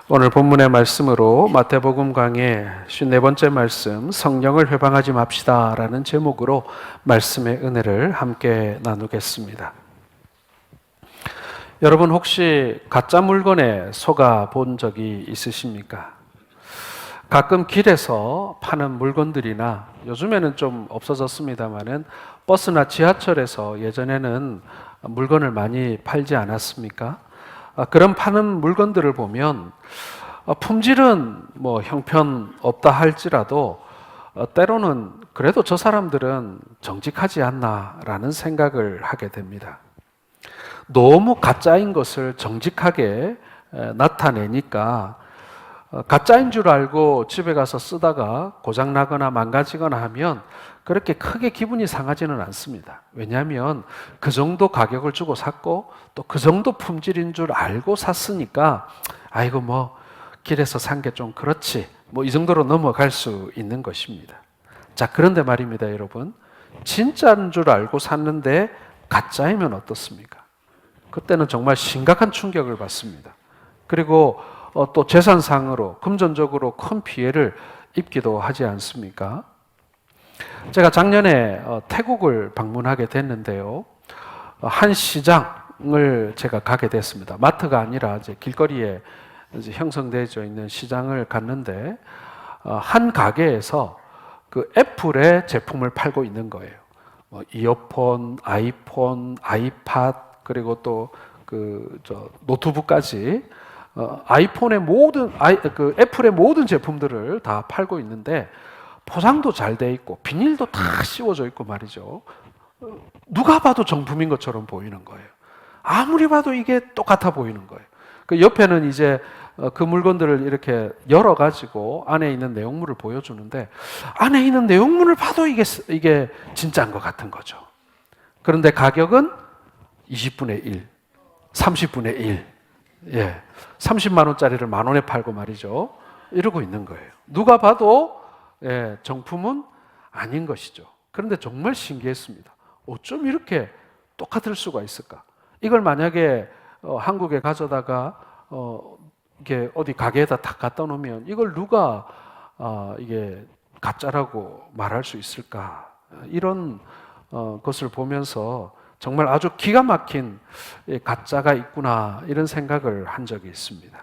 오늘 본문의 말씀으로 마태복음 강의 54번째 말씀 성령을 회방하지 맙시다 라는 제목으로 말씀의 은혜를 함께 나누겠습니다. 여러분 혹시 가짜 물건에 속아 본 적이 있으십니까? 가끔 길에서 파는 물건들이나 요즘에는 좀 없어졌습니다마는 버스나 지하철에서 예전에는 물건을 많이 팔지 않았습니까? 그런 파는 물건들을 보면 품질은 뭐 형편없다 할지라도 때로는 그래도 저 사람들은 정직하지 않나라는 생각을 하게 됩니다. 너무 가짜인 것을 정직하게 나타내니까 가짜인 줄 알고 집에 가서 쓰다가 고장나거나 망가지거나 하면 그렇게 크게 기분이 상하지는 않습니다. 왜냐하면 그 정도 가격을 주고 샀고 또 그 정도 품질인 줄 알고 샀으니까 아이고 뭐 길에서 산 게 좀 그렇지 뭐 이 정도로 넘어갈 수 있는 것입니다. 자, 그런데 말입니다, 여러분. 진짜인 줄 알고 샀는데 가짜이면 어떻습니까? 그때는 정말 심각한 충격을 받습니다. 그리고 또 재산상으로 금전적으로 큰 피해를 입기도 하지 않습니까? 제가 작년에 태국을 방문하게 됐는데요. 한 시장을 제가 가게 됐습니다. 마트가 아니라 이제 길거리에 이제 형성되어 있는 시장을 갔는데 한 가게에서 그 애플의 제품을 팔고 있는 거예요. 이어폰, 아이폰, 아이팟 그리고 또 그 노트북까지 아이폰의 그 애플의 모든 제품들을 다 팔고 있는데 포장도 잘 돼 있고 비닐도 다 씌워져 있고 말이죠. 누가 봐도 정품인 것처럼 보이는 거예요. 아무리 봐도 이게 똑같아 보이는 거예요. 그 옆에는 이제 그 물건들을 이렇게 열어가지고 안에 있는 내용물을 보여주는데 안에 있는 내용물을 봐도 이게 진짜인 것 같은 거죠. 그런데 가격은 20분의 1, 30분의 1. 예, 30만 원짜리를 만 원에 팔고 말이죠. 이러고 있는 거예요. 누가 봐도 정품은 아닌 것이죠. 그런데 정말 신기했습니다. 어쩜 이렇게 똑같을 수가 있을까? 이걸 만약에 한국에 가져다가 이게 어디 가게에다 딱 갖다 놓으면 이걸 누가 이게 가짜라고 말할 수 있을까? 이런 것을 보면서 정말 아주 기가 막힌 가짜가 있구나 이런 생각을 한 적이 있습니다.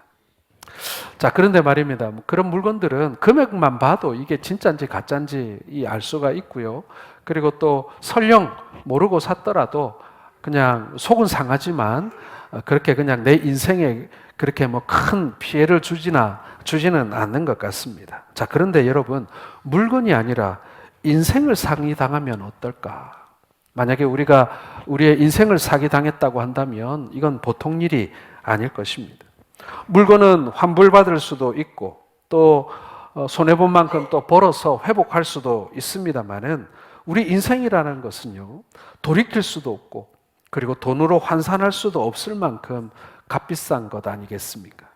자, 그런데 말입니다. 그런 물건들은 금액만 봐도 이게 진짜인지 가짜인지 알 수가 있고요. 그리고 또 설령 모르고 샀더라도 그냥 속은 상하지만 그렇게 그냥 내 인생에 그렇게 뭐 큰 피해를 주지는 않는 것 같습니다. 자, 그런데 여러분, 물건이 아니라 인생을 사기당하면 어떨까? 만약에 우리가 우리의 인생을 사기당했다고 한다면 이건 보통 일이 아닐 것입니다. 물건은 환불받을 수도 있고 또 손해본 만큼 또 벌어서 회복할 수도 있습니다만은 우리 인생이라는 것은요, 돌이킬 수도 없고 그리고 돈으로 환산할 수도 없을 만큼 값비싼 것 아니겠습니까?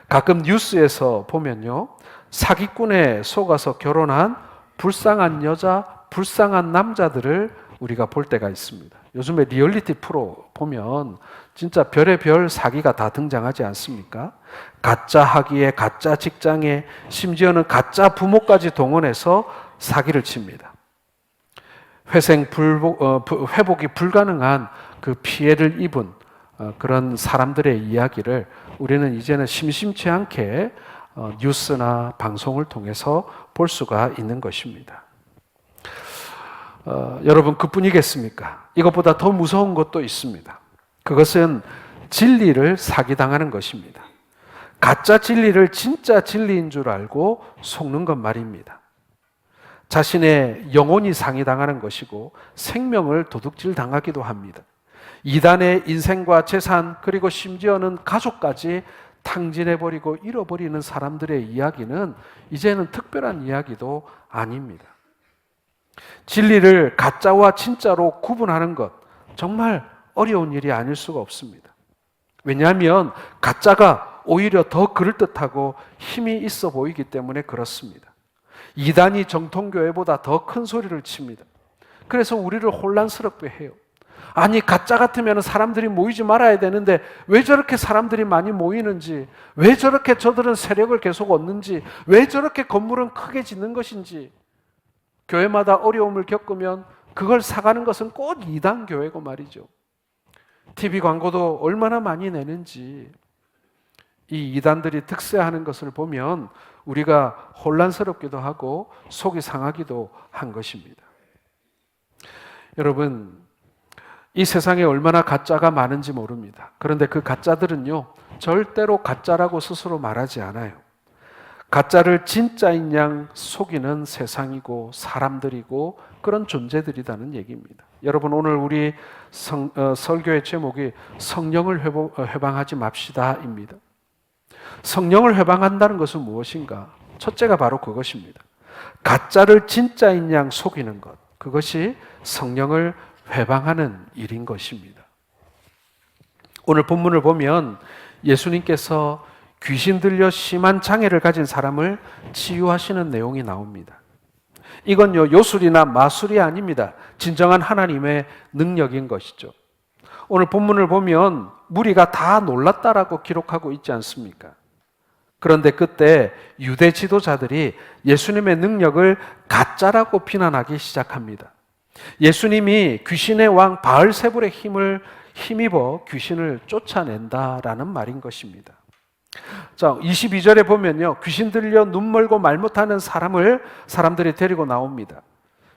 가끔 뉴스에서 보면요, 사기꾼에 속아서 결혼한 불쌍한 여자, 불쌍한 남자들을 우리가 볼 때가 있습니다. 요즘에 리얼리티 프로 보면 진짜 별의 별 사기가 다 등장하지 않습니까? 가짜 학위에, 가짜 직장에, 심지어는 가짜 부모까지 동원해서 사기를 칩니다. 회복이 불가능한 그 피해를 입은 그런 사람들의 이야기를 우리는 이제는 심심치 않게 뉴스나 방송을 통해서 볼 수가 있는 것입니다. 여러분, 그뿐이겠습니까? 이것보다 더 무서운 것도 있습니다. 그것은 진리를 사기당하는 것입니다. 가짜 진리를 진짜 진리인 줄 알고 속는 것 말입니다. 자신의 영혼이 상해당하는 것이고 생명을 도둑질 당하기도 합니다. 이단의 인생과 재산 그리고 심지어는 가족까지 탕진해버리고 잃어버리는 사람들의 이야기는 이제는 특별한 이야기도 아닙니다. 진리를 가짜와 진짜로 구분하는 것 정말 어려운 일이 아닐 수가 없습니다. 왜냐하면 가짜가 오히려 더 그럴듯하고 힘이 있어 보이기 때문에 그렇습니다. 이단이 정통교회보다 더 큰 소리를 칩니다. 그래서 우리를 혼란스럽게 해요. 아니, 가짜 같으면 사람들이 모이지 말아야 되는데 왜 저렇게 사람들이 많이 모이는지, 왜 저렇게 저들은 세력을 계속 얻는지, 왜 저렇게 건물은 크게 짓는 것인지, 교회마다 어려움을 겪으면 그걸 사가는 것은 꼭 이단 교회고 말이죠. TV 광고도 얼마나 많이 내는지, 이 이단들이 득세하는 것을 보면 우리가 혼란스럽기도 하고 속이 상하기도 한 것입니다. 여러분, 이 세상에 얼마나 가짜가 많은지 모릅니다. 그런데 그 가짜들은요, 절대로 가짜라고 스스로 말하지 않아요. 가짜를 진짜인 양 속이는 세상이고 사람들이고 그런 존재들이라는 얘기입니다. 여러분, 오늘 우리 설교의 제목이 성령을 회방하지 맙시다입니다. 성령을 회방한다는 것은 무엇인가? 첫째가 바로 그것입니다. 가짜를 진짜인 양 속이는 것, 그것이 성령을 회방하는 일인 것입니다. 오늘 본문을 보면 예수님께서 귀신 들려 심한 장애를 가진 사람을 치유하시는 내용이 나옵니다. 이건요, 요술이나 마술이 아닙니다. 진정한 하나님의 능력인 것이죠. 오늘 본문을 보면 무리가 다 놀랐다라고 기록하고 있지 않습니까? 그런데 그때 유대 지도자들이 예수님의 능력을 가짜라고 비난하기 시작합니다. 예수님이 귀신의 왕 바알세불의 힘을 힘입어 귀신을 쫓아낸다라는 말인 것입니다. 자, 22절에 보면요, 귀신 들려 눈 멀고 말 못하는 사람들이 데리고 나옵니다.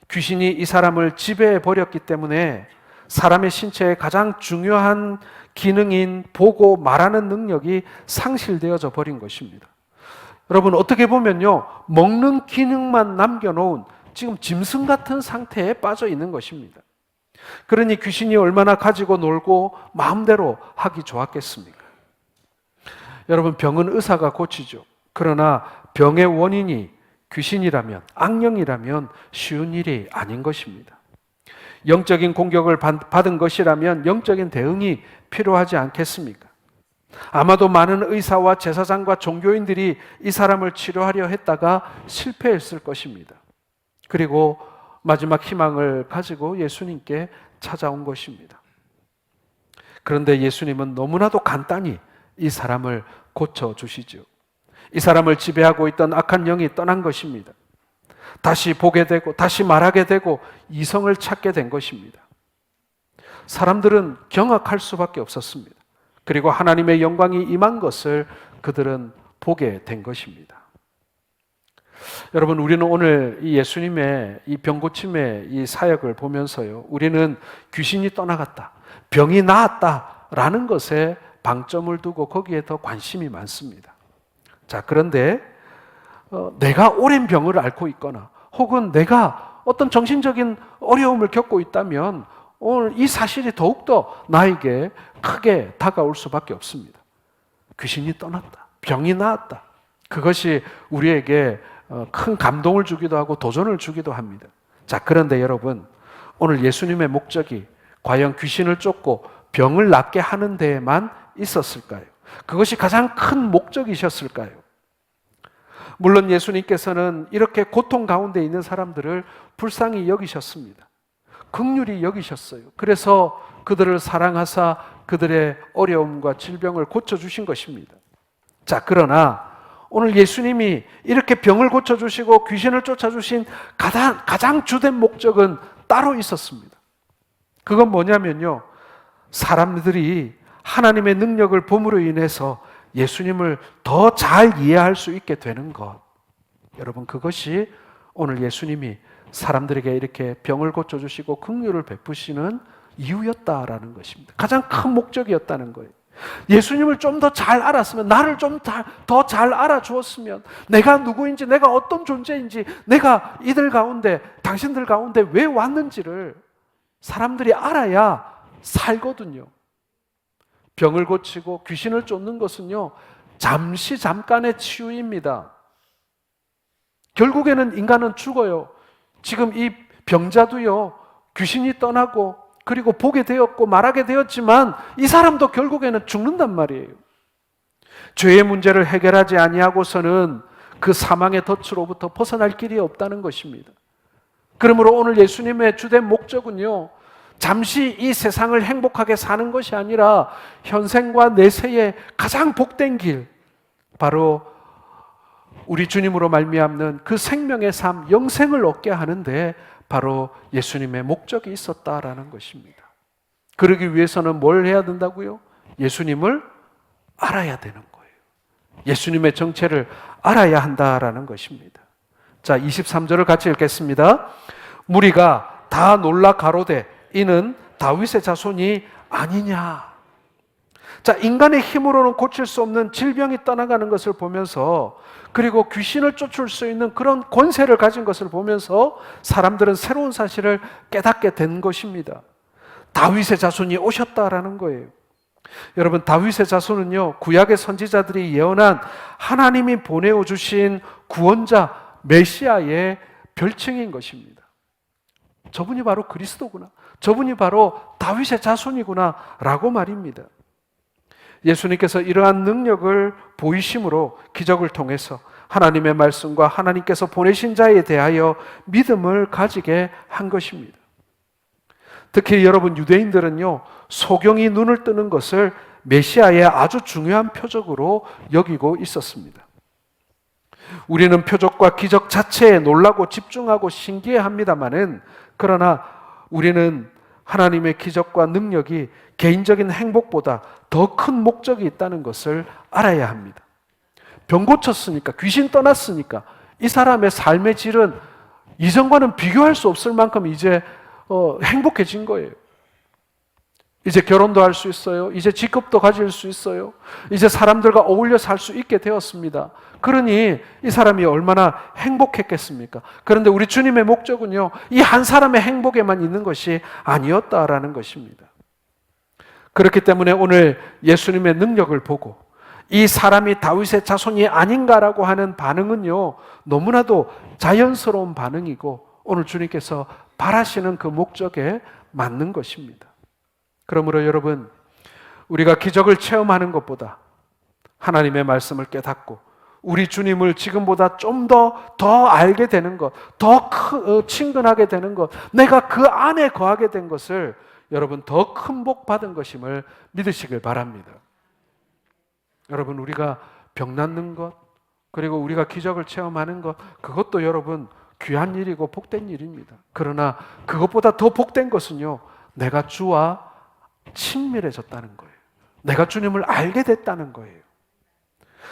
귀신이 이 사람을 지배해 버렸기 때문에 사람의 신체의 가장 중요한 기능인 보고 말하는 능력이 상실되어져 버린 것입니다. 여러분, 어떻게 보면요, 먹는 기능만 남겨놓은 지금 짐승 같은 상태에 빠져 있는 것입니다. 그러니 귀신이 얼마나 가지고 놀고 마음대로 하기 좋았겠습니까? 여러분, 병은 의사가 고치죠. 그러나 병의 원인이 귀신이라면, 악령이라면 쉬운 일이 아닌 것입니다. 영적인 공격을 받은 것이라면 영적인 대응이 필요하지 않겠습니까? 아마도 많은 의사와 제사장과 종교인들이 이 사람을 치료하려 했다가 실패했을 것입니다. 그리고 마지막 희망을 가지고 예수님께 찾아온 것입니다. 그런데 예수님은 너무나도 간단히 이 사람을 고쳐주시죠. 이 사람을 지배하고 있던 악한 영이 떠난 것입니다. 다시 보게 되고 다시 말하게 되고 이성을 찾게 된 것입니다. 사람들은 경악할 수밖에 없었습니다. 그리고 하나님의 영광이 임한 것을 그들은 보게 된 것입니다. 여러분, 우리는 오늘 이 예수님의 이 병고침의 이 사역을 보면서요, 우리는 귀신이 떠나갔다, 병이 나았다라는 것에 방점을 두고 거기에 더 관심이 많습니다. 자, 그런데 내가 오랜 병을 앓고 있거나 혹은 내가 어떤 정신적인 어려움을 겪고 있다면 오늘 이 사실이 더욱더 나에게 크게 다가올 수밖에 없습니다. 귀신이 떠났다, 병이 나았다. 그것이 우리에게 큰 감동을 주기도 하고 도전을 주기도 합니다. 자, 그런데 여러분, 오늘 예수님의 목적이 과연 귀신을 쫓고 병을 낫게 하는 데에만 있었을까요? 그것이 가장 큰 목적이셨을까요? 물론 예수님께서는 이렇게 고통 가운데 있는 사람들을 불쌍히 여기셨습니다. 긍휼히 여기셨어요. 그래서 그들을 사랑하사 그들의 어려움과 질병을 고쳐주신 것입니다. 자, 그러나 오늘 예수님이 이렇게 병을 고쳐주시고 귀신을 쫓아주신 가장 주된 목적은 따로 있었습니다. 그건 뭐냐면요, 사람들이 하나님의 능력을 봄으로 인해서 예수님을 더 잘 이해할 수 있게 되는 것. 여러분, 그것이 오늘 예수님이 사람들에게 이렇게 병을 고쳐주시고 긍휼을 베푸시는 이유였다라는 것입니다. 가장 큰 목적이었다는 거예요. 예수님을 좀 더 잘 알았으면, 나를 좀 더 잘 알아주었으면, 내가 누구인지, 내가 어떤 존재인지, 내가 이들 가운데, 당신들 가운데 왜 왔는지를 사람들이 알아야 살거든요. 병을 고치고 귀신을 쫓는 것은요, 잠깐의 치유입니다. 결국에는 인간은 죽어요. 지금 이 병자도요, 귀신이 떠나고 그리고 보게 되었고 말하게 되었지만 이 사람도 결국에는 죽는단 말이에요. 죄의 문제를 해결하지 아니하고서는 그 사망의 덫으로부터 벗어날 길이 없다는 것입니다. 그러므로 오늘 예수님의 주된 목적은요, 잠시 이 세상을 행복하게 사는 것이 아니라 현생과 내세의 가장 복된 길, 바로 우리 주님으로 말미암는 그 생명의 삶, 영생을 얻게 하는데 바로 예수님의 목적이 있었다라는 것입니다. 그러기 위해서는 뭘 해야 된다고요? 예수님을 알아야 되는 거예요. 예수님의 정체를 알아야 한다라는 것입니다. 자, 23절을 같이 읽겠습니다. 무리가 다 놀라 가로되 이는 다윗의 자손이 아니냐. 자, 인간의 힘으로는 고칠 수 없는 질병이 떠나가는 것을 보면서, 그리고 귀신을 쫓을 수 있는 그런 권세를 가진 것을 보면서 사람들은 새로운 사실을 깨닫게 된 것입니다. 다윗의 자손이 오셨다라는 거예요. 여러분, 다윗의 자손은요, 구약의 선지자들이 예언한 하나님이 보내어 주신 구원자 메시아의 별칭인 것입니다. 저분이 바로 그리스도구나, 저분이 바로 다윗의 자손이구나 라고 말입니다. 예수님께서 이러한 능력을 보이심으로 기적을 통해서 하나님의 말씀과 하나님께서 보내신 자에 대하여 믿음을 가지게 한 것입니다. 특히 여러분, 유대인들은요, 소경이 눈을 뜨는 것을 메시아의 아주 중요한 표적으로 여기고 있었습니다. 우리는 표적과 기적 자체에 놀라고 집중하고 신기해합니다마는, 그러나 우리는 하나님의 기적과 능력이 개인적인 행복보다 더 큰 목적이 있다는 것을 알아야 합니다. 병 고쳤으니까, 귀신 떠났으니까 이 사람의 삶의 질은 이전과는 비교할 수 없을 만큼 이제 행복해진 거예요. 이제 결혼도 할 수 있어요. 이제 직업도 가질 수 있어요. 이제 사람들과 어울려 살 수 있게 되었습니다. 그러니 이 사람이 얼마나 행복했겠습니까? 그런데 우리 주님의 목적은요, 이 한 사람의 행복에만 있는 것이 아니었다라는 것입니다. 그렇기 때문에 오늘 예수님의 능력을 보고 이 사람이 다윗의 자손이 아닌가라고 하는 반응은요, 너무나도 자연스러운 반응이고 오늘 주님께서 바라시는 그 목적에 맞는 것입니다. 그러므로 여러분, 우리가 기적을 체험하는 것보다 하나님의 말씀을 깨닫고 우리 주님을 지금보다 좀 더 알게 되는 것, 더 친근하게 되는 것, 내가 그 안에 거하게 된 것을 여러분 더 큰 복 받은 것임을 믿으시길 바랍니다. 여러분, 우리가 병 낫는 것, 그리고 우리가 기적을 체험하는 것, 그것도 여러분 귀한 일이고 복된 일입니다. 그러나 그것보다 더 복된 것은요, 내가 주와 친밀해졌다는 거예요. 내가 주님을 알게 됐다는 거예요.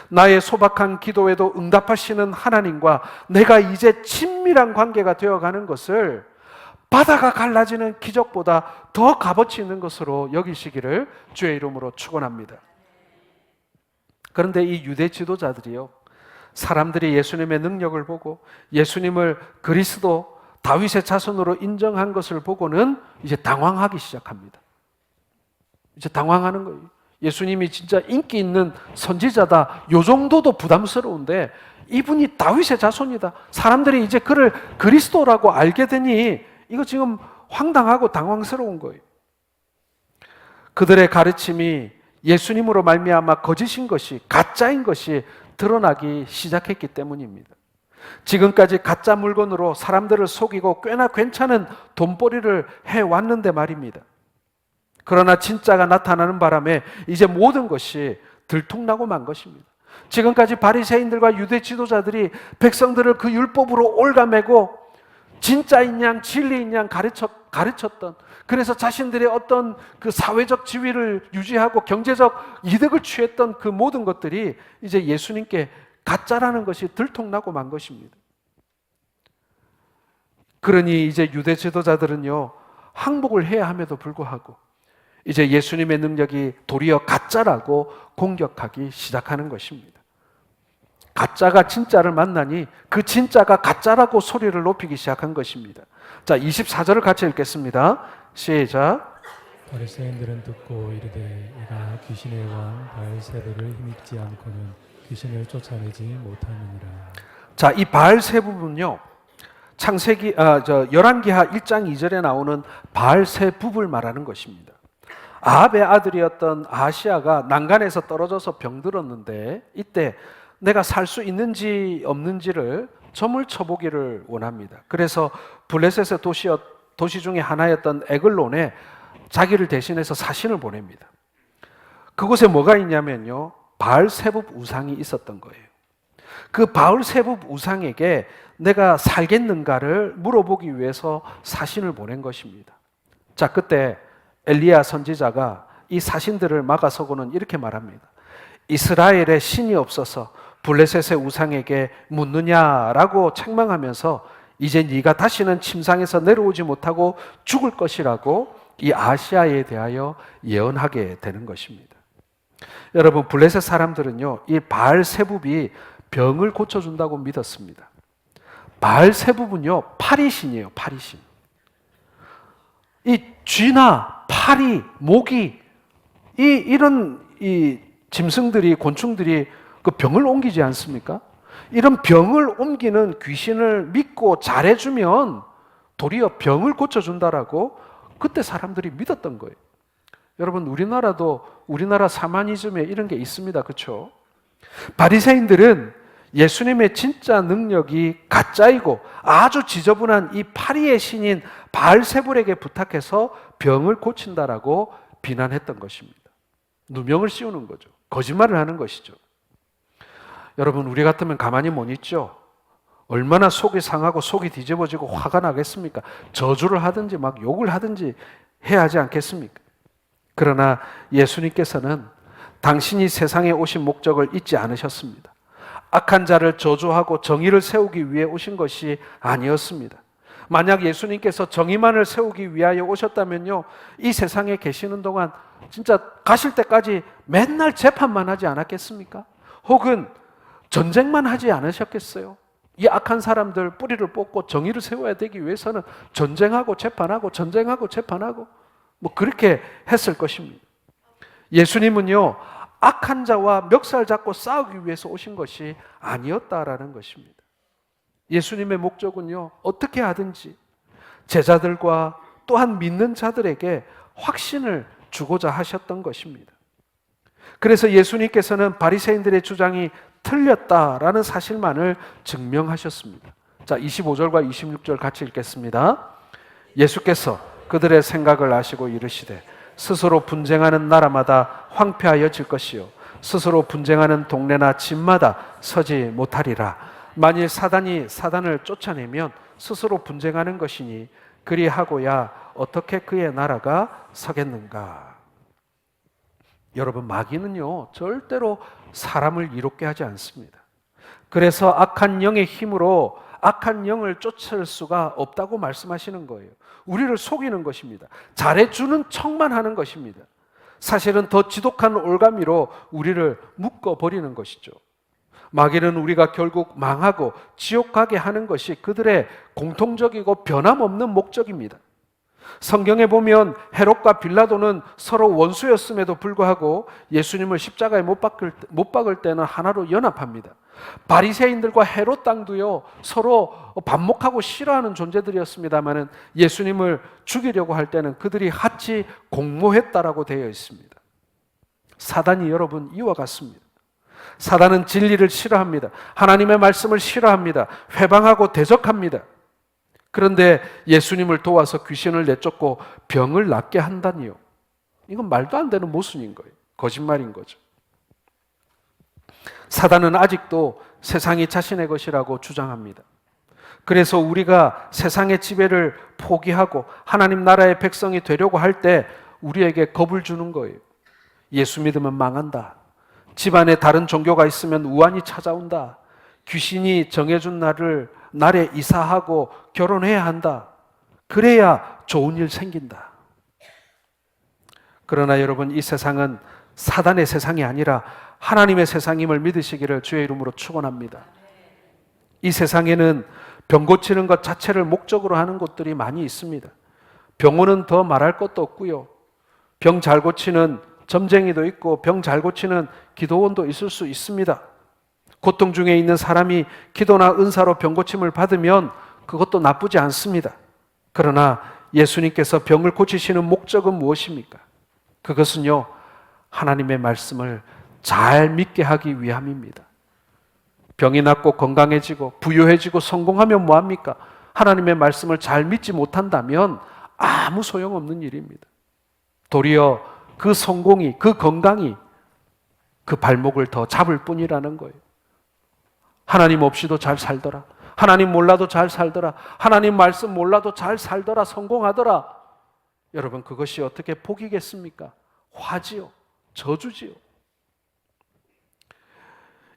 나의 소박한 기도에도 응답하시는 하나님과 내가 이제 친밀한 관계가 되어가는 것을 바다가 갈라지는 기적보다 더 값어치 있는 것으로 여기시기를 주의 이름으로 축원합니다. 그런데 이 유대 지도자들이요, 사람들이 예수님의 능력을 보고 예수님을 그리스도 다윗의 자손으로 인정한 것을 보고는 이제 당황하기 시작합니다. 이제 당황하는 거예요. 예수님이 진짜 인기 있는 선지자다, 요 정도도 부담스러운데 이분이 다윗의 자손이다, 사람들이 이제 그를 그리스도라고 알게 되니 이거 지금 황당하고 당황스러운 거예요. 그들의 가르침이 예수님으로 말미암아 거짓인 것이, 가짜인 것이 드러나기 시작했기 때문입니다. 지금까지 가짜 물건으로 사람들을 속이고 꽤나 괜찮은 돈벌이를 해왔는데 말입니다. 그러나 진짜가 나타나는 바람에 이제 모든 것이 들통나고 만 것입니다. 지금까지 바리새인들과 유대 지도자들이 백성들을 그 율법으로 올가매고 진짜인 양 진리인 양 가르쳤던, 그래서 자신들의 어떤 그 사회적 지위를 유지하고 경제적 이득을 취했던 그 모든 것들이 이제 예수님께 가짜라는 것이 들통나고 만 것입니다. 그러니 이제 유대 지도자들은요, 항복을 해야 함에도 불구하고 이제 예수님의 능력이 도리어 가짜라고 공격하기 시작하는 것입니다. 가짜가 진짜를 만나니 그 진짜가 가짜라고 소리를 높이기 시작한 것입니다. 자, 24절을 같이 읽겠습니다. 시작. 바리새인들은 듣고 이르되 이가 귀신의 왕 바알세부를 힘입지 않고는 귀신을 쫓아내지 못하느니라. 자, 이 바알세부는요, 창세기 열왕기하 1장 2절에 나오는 바알세부를 말하는 것입니다. 아합의 아들이었던 아하시아가 난간에서 떨어져서 병들었는데 이때 내가 살 수 있는지 없는지를 점을 쳐보기를 원합니다. 그래서 블레셋의 도시 중에 하나였던 에글론에 자기를 대신해서 사신을 보냅니다. 그곳에 뭐가 있냐면요, 바알세붑 우상이 있었던 거예요. 그 바알세붑 우상에게 내가 살겠는가를 물어보기 위해서 사신을 보낸 것입니다. 자, 그때 엘리야 선지자가 이 사신들을 막아서고는 이렇게 말합니다. 이스라엘에 신이 없어서 블레셋의 우상에게 묻느냐라고 책망하면서 이제 네가 다시는 침상에서 내려오지 못하고 죽을 것이라고 이 아시아에 대하여 예언하게 되는 것입니다. 여러분, 블레셋 사람들은요, 이 바알세붑이 병을 고쳐준다고 믿었습니다. 바알세붑은요, 파리신이에요. 파리신. 이 쥐나 파리, 모기, 이런 짐승들이, 곤충들이 그 병을 옮기지 않습니까? 이런 병을 옮기는 귀신을 믿고 잘해주면 도리어 병을 고쳐준다라고 그때 사람들이 믿었던 거예요. 여러분, 우리나라 샤머니즘에 이런 게 있습니다. 그렇죠? 바리새인들은 예수님의 진짜 능력이 가짜이고 아주 지저분한 이 파리의 신인 바알세붑에게 부탁해서 병을 고친다라고 비난했던 것입니다. 누명을 씌우는 거죠. 거짓말을 하는 것이죠. 여러분, 우리 같으면 가만히 못 있죠. 얼마나 속이 상하고 속이 뒤집어지고 화가 나겠습니까? 저주를 하든지 막 욕을 하든지 해야 하지 않겠습니까? 그러나 예수님께서는 당신이 세상에 오신 목적을 잊지 않으셨습니다. 악한 자를 저주하고 정의를 세우기 위해 오신 것이 아니었습니다. 만약 예수님께서 정의만을 세우기 위하여 오셨다면요, 이 세상에 계시는 동안 진짜 가실 때까지 맨날 재판만 하지 않았겠습니까? 혹은 전쟁만 하지 않으셨겠어요? 이 악한 사람들 뿌리를 뽑고 정의를 세워야 되기 위해서는 전쟁하고 재판하고 전쟁하고 재판하고 뭐 그렇게 했을 것입니다. 예수님은요, 악한 자와 멱살 잡고 싸우기 위해서 오신 것이 아니었다라는 것입니다. 예수님의 목적은요, 어떻게 하든지 제자들과 또한 믿는 자들에게 확신을 주고자 하셨던 것입니다. 그래서 예수님께서는 바리새인들의 주장이 틀렸다라는 사실만을 증명하셨습니다. 자, 25절과 26절 같이 읽겠습니다. 예수께서 그들의 생각을 아시고 이르시되 스스로 분쟁하는 나라마다 황폐하여질 것이요 스스로 분쟁하는 동네나 집마다 서지 못하리라. 만일 사단이 사단을 쫓아내면 스스로 분쟁하는 것이니 그리하고야 어떻게 그의 나라가 서겠는가. 여러분, 마귀는요 절대로 사람을 이롭게 하지 않습니다. 그래서 악한 영의 힘으로 악한 영을 쫓을 수가 없다고 말씀하시는 거예요. 우리를 속이는 것입니다. 잘해주는 척만 하는 것입니다. 사실은 더 지독한 올가미로 우리를 묶어버리는 것이죠. 마귀는 우리가 결국 망하고 지옥 가게 하는 것이 그들의 공통적이고 변함없는 목적입니다. 성경에 보면 헤롯과 빌라도는 서로 원수였음에도 불구하고 예수님을 십자가에 못 박을 때는 하나로 연합합니다. 바리새인들과 헤롯 당도요 서로 반목하고 싫어하는 존재들이었습니다마는 예수님을 죽이려고 할 때는 그들이 같이 공모했다라고 되어 있습니다. 사단이 여러분 이와 같습니다. 사단은 진리를 싫어합니다. 하나님의 말씀을 싫어합니다. 회방하고 대적합니다. 그런데 예수님을 도와서 귀신을 내쫓고 병을 낫게 한다니요. 이건 말도 안 되는 모순인 거예요. 거짓말인 거죠. 사단은 아직도 세상이 자신의 것이라고 주장합니다. 그래서 우리가 세상의 지배를 포기하고 하나님 나라의 백성이 되려고 할 때 우리에게 겁을 주는 거예요. 예수 믿으면 망한다. 집안에 다른 종교가 있으면 우환이 찾아온다. 귀신이 정해준 날에 이사하고 결혼해야 한다. 그래야 좋은 일 생긴다. 그러나 여러분, 이 세상은 사단의 세상이 아니라 하나님의 세상임을 믿으시기를 주의 이름으로 축원합니다. 이 세상에는 병 고치는 것 자체를 목적으로 하는 곳들이 많이 있습니다. 병원은 더 말할 것도 없고요. 병 잘 고치는 점쟁이도 있고 병 잘 고치는 기도원도 있을 수 있습니다. 고통 중에 있는 사람이 기도나 은사로 병 고침을 받으면 그것도 나쁘지 않습니다. 그러나 예수님께서 병을 고치시는 목적은 무엇입니까? 그것은요, 하나님의 말씀을 잘 믿게 하기 위함입니다. 병이 낫고 건강해지고 부유해지고 성공하면 뭐합니까? 하나님의 말씀을 잘 믿지 못한다면 아무 소용없는 일입니다. 도리어 그 성공이, 그 건강이 그 발목을 더 잡을 뿐이라는 거예요. 하나님 없이도 잘 살더라. 하나님 몰라도 잘 살더라. 하나님 말씀 몰라도 잘 살더라. 성공하더라. 여러분, 그것이 어떻게 복이겠습니까? 화지요. 저주지요.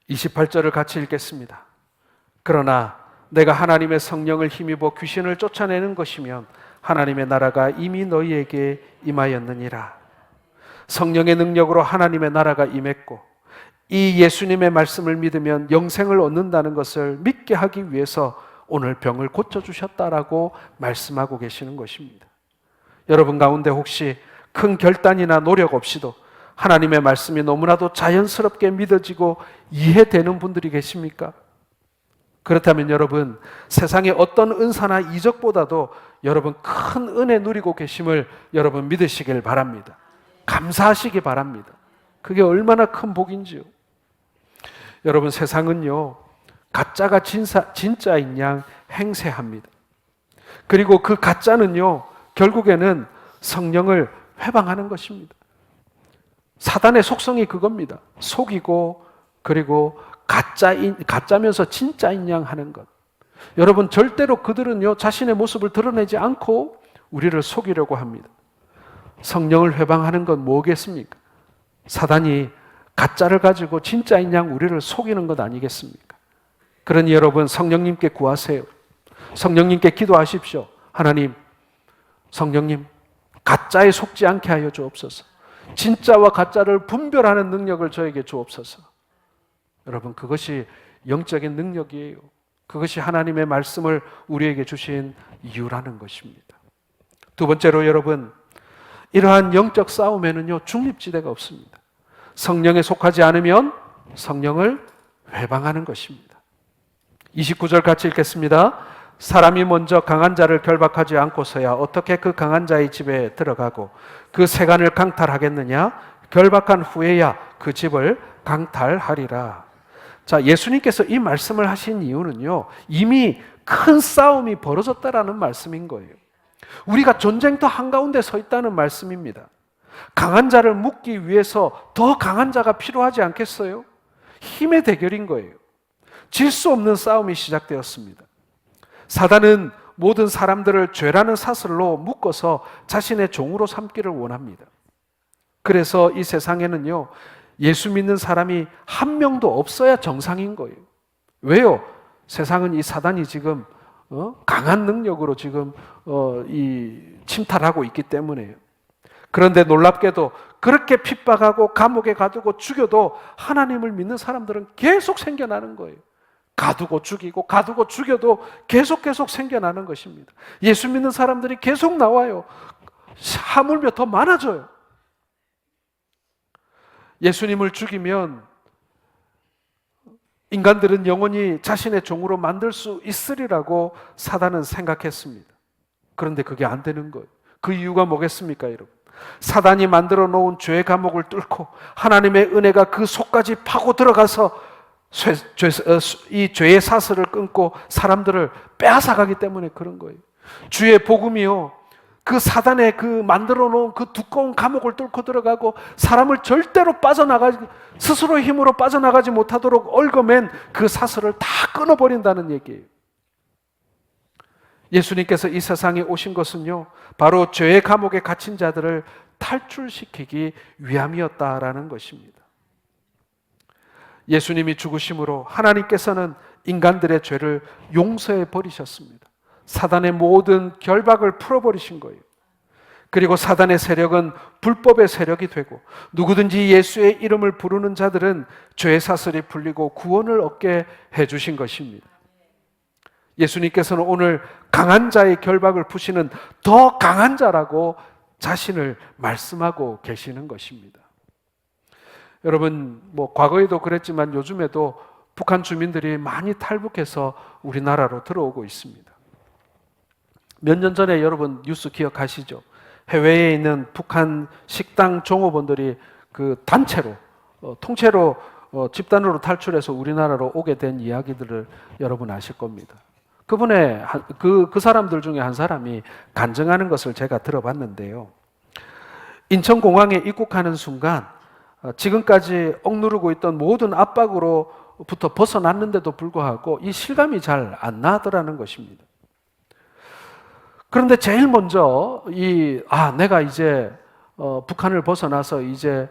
28절을 같이 읽겠습니다. 그러나 내가 하나님의 성령을 힘입어 귀신을 쫓아내는 것이면 하나님의 나라가 이미 너희에게 임하였느니라. 성령의 능력으로 하나님의 나라가 임했고 이 예수님의 말씀을 믿으면 영생을 얻는다는 것을 믿게 하기 위해서 오늘 병을 고쳐주셨다라고 말씀하고 계시는 것입니다. 여러분 가운데 혹시 큰 결단이나 노력 없이도 하나님의 말씀이 너무나도 자연스럽게 믿어지고 이해되는 분들이 계십니까? 그렇다면 여러분, 세상의 어떤 은사나 이적보다도 여러분 큰 은혜 누리고 계심을 여러분 믿으시길 바랍니다. 감사하시기 바랍니다. 그게 얼마나 큰 복인지요. 여러분, 세상은요 가짜가 진짜인 양 행세합니다. 그리고 그 가짜는요 결국에는 성령을 회방하는 것입니다. 사단의 속성이 그겁니다. 속이고 그리고 가짜면서 진짜인 양 하는 것. 여러분, 절대로 그들은요 자신의 모습을 드러내지 않고 우리를 속이려고 합니다. 성령을 회방하는 건 뭐겠습니까? 사단이 가짜를 가지고 진짜인 양 우리를 속이는 것 아니겠습니까? 그러니 여러분, 성령님께 구하세요. 성령님께 기도하십시오. 하나님, 성령님, 가짜에 속지 않게 하여 주옵소서. 진짜와 가짜를 분별하는 능력을 저에게 주옵소서. 여러분, 그것이 영적인 능력이에요. 그것이 하나님의 말씀을 우리에게 주신 이유라는 것입니다. 두 번째로 여러분, 이러한 영적 싸움에는요 중립지대가 없습니다. 성령에 속하지 않으면 성령을 회방하는 것입니다. 29절 같이 읽겠습니다. 사람이 먼저 강한 자를 결박하지 않고서야 어떻게 그 강한 자의 집에 들어가고 그 세간을 강탈하겠느냐? 결박한 후에야 그 집을 강탈하리라. 자, 예수님께서 이 말씀을 하신 이유는요 이미 큰 싸움이 벌어졌다라는 말씀인 거예요. 우리가 전쟁터 한가운데 서 있다는 말씀입니다. 강한 자를 묶기 위해서 더 강한 자가 필요하지 않겠어요? 힘의 대결인 거예요. 질 수 없는 싸움이 시작되었습니다. 사단은 모든 사람들을 죄라는 사슬로 묶어서 자신의 종으로 삼기를 원합니다. 그래서 이 세상에는요 예수 믿는 사람이 한 명도 없어야 정상인 거예요. 왜요? 세상은 이 사단이 지금 강한 능력으로 지금 침탈하고 있기 때문에요. 그런데 놀랍게도 그렇게 핍박하고 감옥에 가두고 죽여도 하나님을 믿는 사람들은 계속 생겨나는 거예요. 가두고 죽이고 가두고 죽여도 계속 생겨나는 것입니다. 예수 믿는 사람들이 계속 나와요. 하물며 더 많아져요. 예수님을 죽이면 인간들은 영원히 자신의 종으로 만들 수 있으리라고 사단은 생각했습니다. 그런데 그게 안 되는 거예요. 그 이유가 뭐겠습니까, 여러분? 사단이 만들어 놓은 죄의 감옥을 뚫고 하나님의 은혜가 그 속까지 파고 들어가서 이 죄의 사슬을 끊고 사람들을 빼앗아가기 때문에 그런 거예요. 주의 복음이요 그 사단의 그 만들어 놓은 그 두꺼운 감옥을 뚫고 들어가고 사람을 절대로 스스로의 힘으로 빠져나가지 못하도록 얽어맨 그 사슬을 다 끊어버린다는 얘기예요. 예수님께서 이 세상에 오신 것은요 바로 죄의 감옥에 갇힌 자들을 탈출시키기 위함이었다라는 것입니다. 예수님이 죽으심으로 하나님께서는 인간들의 죄를 용서해 버리셨습니다. 사단의 모든 결박을 풀어버리신 거예요. 그리고 사단의 세력은 불법의 세력이 되고 누구든지 예수의 이름을 부르는 자들은 죄의 사슬이 풀리고 구원을 얻게 해주신 것입니다. 예수님께서는 오늘 강한 자의 결박을 푸시는 더 강한 자라고 자신을 말씀하고 계시는 것입니다. 여러분, 과거에도 그랬지만 요즘에도 북한 주민들이 많이 탈북해서 우리나라로 들어오고 있습니다. 몇 년 전에 여러분 뉴스 기억하시죠? 해외에 있는 북한 식당 종업원들이 그 단체로 통째로 집단으로 탈출해서 우리나라로 오게 된 이야기들을 여러분 아실 겁니다. 그 사람들 중에 한 사람이 간증하는 것을 제가 들어봤는데요. 인천공항에 입국하는 순간 지금까지 억누르고 있던 모든 압박으로부터 벗어났는데도 불구하고 이 실감이 잘 안 나더라는 것입니다. 그런데 제일 먼저 내가 이제 북한을 벗어나서 이제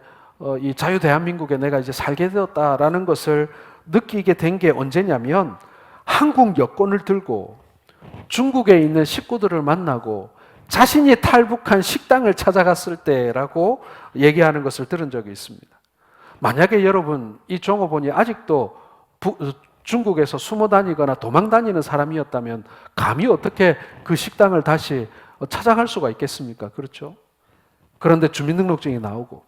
이 자유 대한민국에 내가 이제 살게 되었다라는 것을 느끼게 된 게 언제냐면 한국 여권을 들고 중국에 있는 식구들을 만나고 자신이 탈북한 식당을 찾아갔을 때라고 얘기하는 것을 들은 적이 있습니다. 만약에 여러분 이 종업원이 아직도 중국에서 숨어 다니거나 도망 다니는 사람이었다면 감히 어떻게 그 식당을 다시 찾아갈 수가 있겠습니까? 그렇죠? 그런데 주민등록증이 나오고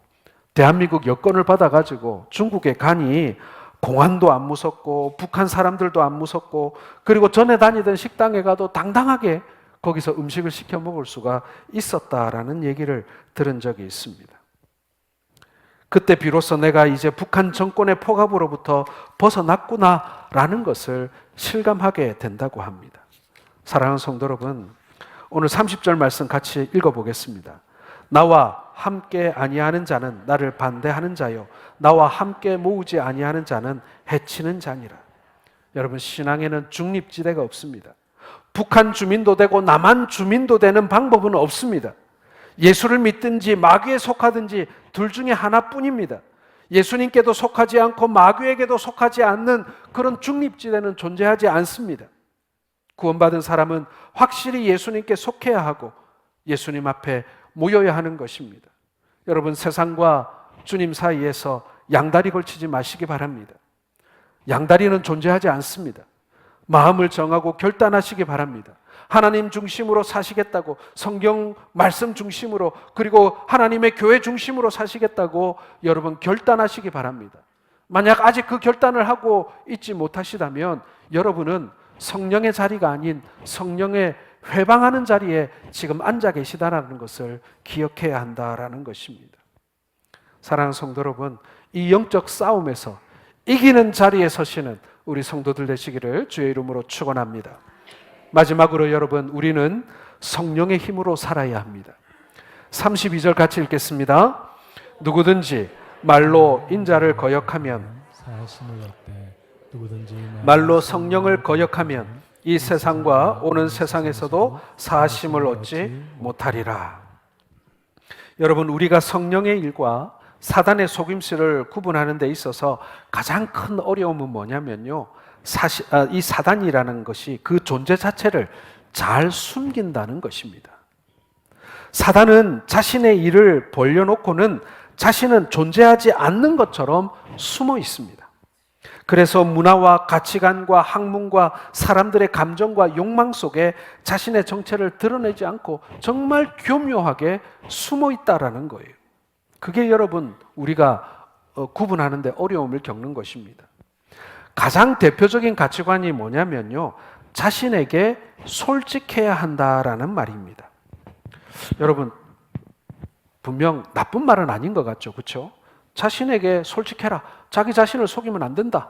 대한민국 여권을 받아가지고 중국에 가니 공안도 안 무섭고 북한 사람들도 안 무섭고 그리고 전에 다니던 식당에 가도 당당하게 거기서 음식을 시켜 먹을 수가 있었다라는 얘기를 들은 적이 있습니다. 그때 비로소 내가 이제 북한 정권의 포갑으로부터 벗어났구나라는 것을 실감하게 된다고 합니다. 사랑하는 성도 여러분, 오늘 30절 말씀 같이 읽어보겠습니다. 나와 함께 아니하는 자는 나를 반대하는 자요 나와 함께 모으지 아니하는 자는 해치는 자니라. 여러분, 신앙에는 중립지대가 없습니다. 북한 주민도 되고 남한 주민도 되는 방법은 없습니다. 예수를 믿든지 마귀에 속하든지 둘 중에 하나뿐입니다. 예수님께도 속하지 않고 마귀에게도 속하지 않는 그런 중립지대는 존재하지 않습니다. 구원받은 사람은 확실히 예수님께 속해야 하고 예수님 앞에 모여야 하는 것입니다. 여러분, 세상과 주님 사이에서 양다리 걸치지 마시기 바랍니다. 양다리는 존재하지 않습니다. 마음을 정하고 결단하시기 바랍니다. 하나님 중심으로 사시겠다고, 성경 말씀 중심으로, 그리고 하나님의 교회 중심으로 사시겠다고 여러분 결단하시기 바랍니다. 만약 아직 그 결단을 하고 있지 못하시다면 여러분은 성령의 자리가 아닌 성령의 회방하는 자리에 지금 앉아 계시다라는 것을 기억해야 한다라는 것입니다. 사랑하는 성도 여러분, 이 영적 싸움에서 이기는 자리에 서시는 우리 성도들 되시기를 주의 이름으로 축원합니다. 마지막으로 여러분, 우리는 성령의 힘으로 살아야 합니다. 32절 같이 읽겠습니다. 누구든지 말로 인자를 거역하면, 말로 성령을 거역하면 이 세상과 오는 세상에서도 사하심을 얻지 못하리라. 여러분, 우리가 성령의 일과 사단의 속임수를 구분하는 데 있어서 가장 큰 어려움은 뭐냐면요, 이 사단이라는 것이 그 존재 자체를 잘 숨긴다는 것입니다. 사단은 자신의 일을 벌려놓고는 자신은 존재하지 않는 것처럼 숨어 있습니다. 그래서 문화와 가치관과 학문과 사람들의 감정과 욕망 속에 자신의 정체를 드러내지 않고 정말 교묘하게 숨어 있다라는 거예요. 그게 여러분, 우리가 구분하는데 어려움을 겪는 것입니다. 가장 대표적인 가치관이 뭐냐면요, 자신에게 솔직해야 한다라는 말입니다. 여러분, 분명 나쁜 말은 아닌 것 같죠, 그렇죠? 자신에게 솔직해라. 자기 자신을 속이면 안 된다.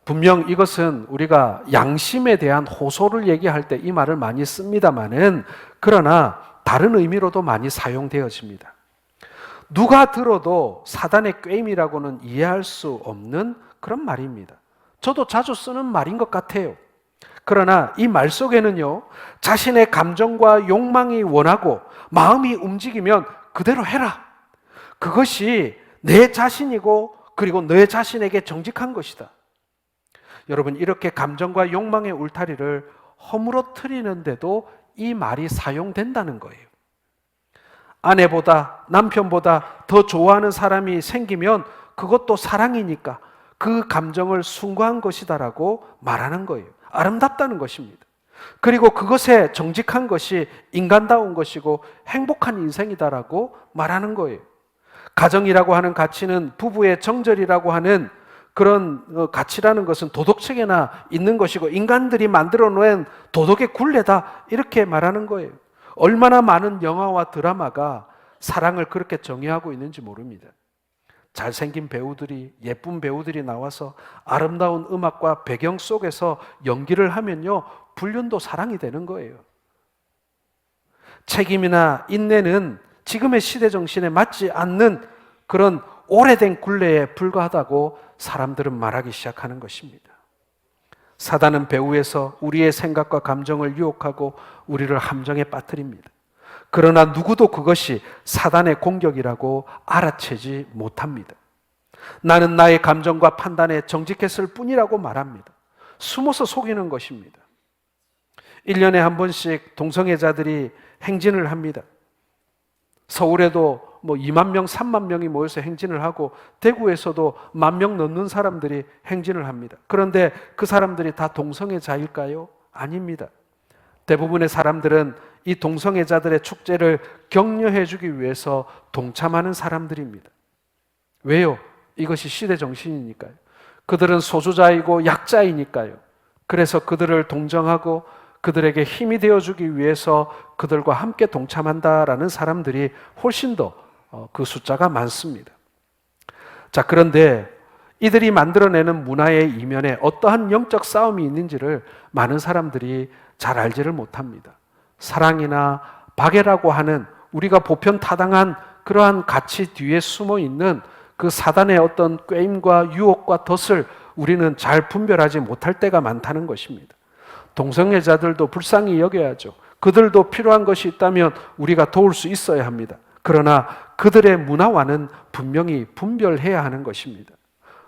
분명 이것은 우리가 양심에 대한 호소를 얘기할 때 이 말을 많이 씁니다만은, 그러나 다른 의미로도 많이 사용되어집니다. 누가 들어도 사단의 꾀임이라고는 이해할 수 없는 그런 말입니다. 저도 자주 쓰는 말인 것 같아요. 그러나 이 말 속에는요, 자신의 감정과 욕망이 원하고 마음이 움직이면 그대로 해라. 그것이 내 자신이고 그리고 내 자신에게 정직한 것이다. 여러분, 이렇게 감정과 욕망의 울타리를 허물어뜨리는데도 이 말이 사용된다는 거예요. 아내보다 남편보다 더 좋아하는 사람이 생기면 그것도 사랑이니까 그 감정을 숭고한 것이다라고 말하는 거예요. 아름답다는 것입니다. 그리고 그것에 정직한 것이 인간다운 것이고 행복한 인생이다라고 말하는 거예요. 가정이라고 하는 가치는, 부부의 정절이라고 하는 그런 가치라는 것은 도덕책에나 있는 것이고 인간들이 만들어 놓은 도덕의 굴레다, 이렇게 말하는 거예요. 얼마나 많은 영화와 드라마가 사랑을 그렇게 정의하고 있는지 모릅니다. 잘생긴 배우들이, 예쁜 배우들이 나와서 아름다운 음악과 배경 속에서 연기를 하면요, 불륜도 사랑이 되는 거예요. 책임이나 인내는 지금의 시대 정신에 맞지 않는 그런 오래된 굴레에 불과하다고 사람들은 말하기 시작하는 것입니다. 사단은 배후에서 우리의 생각과 감정을 유혹하고 우리를 함정에 빠뜨립니다. 그러나 누구도 그것이 사단의 공격이라고 알아채지 못합니다. 나는 나의 감정과 판단에 정직했을 뿐이라고 말합니다. 숨어서 속이는 것입니다. 1년에 한 번씩 동성애자들이 행진을 합니다. 서울에도 2만 명, 3만 명이 모여서 행진을 하고 대구에서도 10,000명 넘는 사람들이 행진을 합니다. 그런데 그 사람들이 다 동성애자일까요? 아닙니다. 대부분의 사람들은 이 동성애자들의 축제를 격려해 주기 위해서 동참하는 사람들입니다. 왜요? 이것이 시대 정신이니까요. 그들은 소수자이고 약자이니까요. 그래서 그들을 동정하고 그들에게 힘이 되어주기 위해서 그들과 함께 동참한다라는 사람들이 훨씬 더 그 숫자가 많습니다. 자, 그런데 이들이 만들어내는 문화의 이면에 어떠한 영적 싸움이 있는지를 많은 사람들이 잘 알지를 못합니다. 사랑이나 박애라고 하는 우리가 보편 타당한 그러한 가치 뒤에 숨어 있는 그 사단의 어떤 꾀임과 유혹과 덫을 우리는 잘 분별하지 못할 때가 많다는 것입니다. 동성애자들도 불쌍히 여겨야죠. 그들도 필요한 것이 있다면 우리가 도울 수 있어야 합니다. 그러나 그들의 문화와는 분명히 분별해야 하는 것입니다.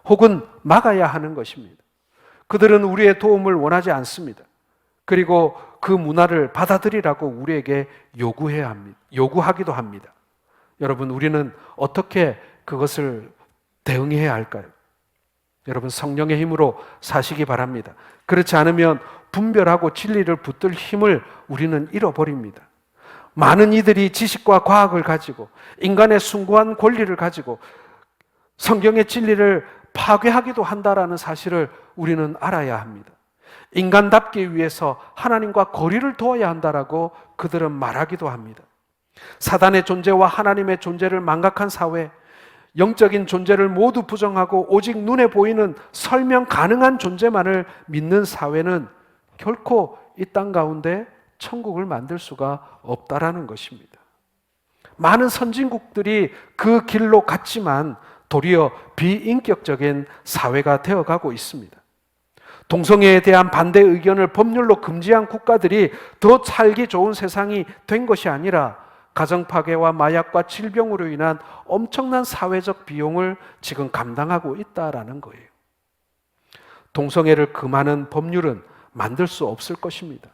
혹은 막아야 하는 것입니다. 그들은 우리의 도움을 원하지 않습니다. 그리고 그 문화를 받아들이라고 우리에게 요구해야 합니다. 요구하기도 합니다. 여러분, 우리는 어떻게 그것을 대응해야 할까요? 여러분, 성령의 힘으로 사시기 바랍니다. 그렇지 않으면 분별하고 진리를 붙들 힘을 우리는 잃어버립니다. 많은 이들이 지식과 과학을 가지고 인간의 숭고한 권리를 가지고 성경의 진리를 파괴하기도 한다라는 사실을 우리는 알아야 합니다. 인간답기 위해서 하나님과 거리를 두어야 한다라고 그들은 말하기도 합니다. 사단의 존재와 하나님의 존재를 망각한 사회, 영적인 존재를 모두 부정하고 오직 눈에 보이는 설명 가능한 존재만을 믿는 사회는 결코 이 땅 가운데 천국을 만들 수가 없다라는 것입니다. 많은 선진국들이 그 길로 갔지만 도리어 비인격적인 사회가 되어가고 있습니다. 동성애에 대한 반대 의견을 법률로 금지한 국가들이 더 살기 좋은 세상이 된 것이 아니라 가정 파괴와 마약과 질병으로 인한 엄청난 사회적 비용을 지금 감당하고 있다라는 거예요. 동성애를 금하는 법률은 만들 수 없을 것입니다.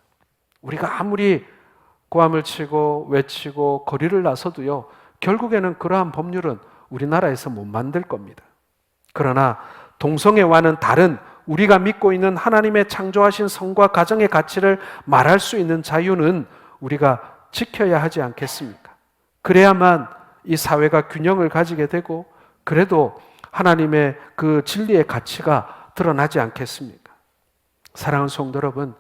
우리가 아무리 고함을 치고 외치고 거리를 나서도요, 결국에는 그러한 법률은 우리나라에서 못 만들 겁니다. 그러나 동성애와는 다른 우리가 믿고 있는 하나님의 창조하신 성과 가정의 가치를 말할 수 있는 자유는 우리가 지켜야 하지 않겠습니까? 그래야만 이 사회가 균형을 가지게 되고 그래도 하나님의 그 진리의 가치가 드러나지 않겠습니까? 사랑하는 성도 여러분,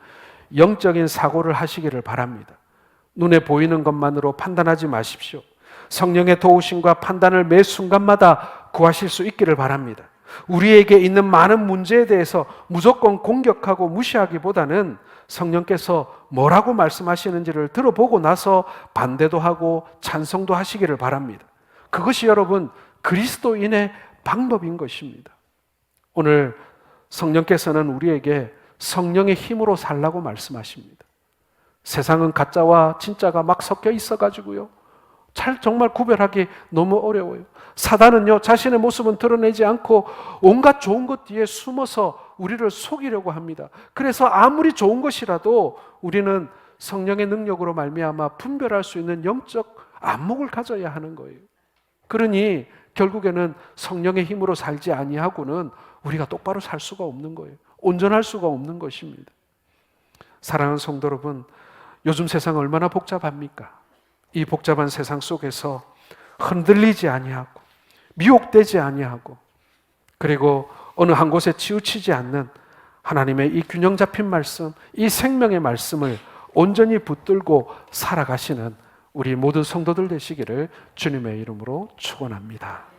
영적인 사고를 하시기를 바랍니다. 눈에 보이는 것만으로 판단하지 마십시오. 성령의 도우심과 판단을 매 순간마다 구하실 수 있기를 바랍니다. 우리에게 있는 많은 문제에 대해서 무조건 공격하고 무시하기보다는 성령께서 뭐라고 말씀하시는지를 들어보고 나서 반대도 하고 찬성도 하시기를 바랍니다. 그것이 여러분 그리스도인의 방법인 것입니다. 오늘 성령께서는 우리에게 성령의 힘으로 살라고 말씀하십니다. 세상은 가짜와 진짜가 막 섞여 있어가지고요, 정말 구별하기 너무 어려워요. 사단은요, 자신의 모습은 드러내지 않고 온갖 좋은 것 뒤에 숨어서 우리를 속이려고 합니다. 그래서 아무리 좋은 것이라도 우리는 성령의 능력으로 말미암아 분별할 수 있는 영적 안목을 가져야 하는 거예요. 그러니 결국에는 성령의 힘으로 살지 아니하고는 우리가 똑바로 살 수가 없는 거예요. 온전할 수가 없는 것입니다. 사랑하는 성도 여러분, 요즘 세상 얼마나 복잡합니까? 이 복잡한 세상 속에서 흔들리지 아니하고 미혹되지 아니하고 그리고 어느 한 곳에 치우치지 않는 하나님의 이 균형 잡힌 말씀, 이 생명의 말씀을 온전히 붙들고 살아가시는 우리 모든 성도들 되시기를 주님의 이름으로 축원합니다.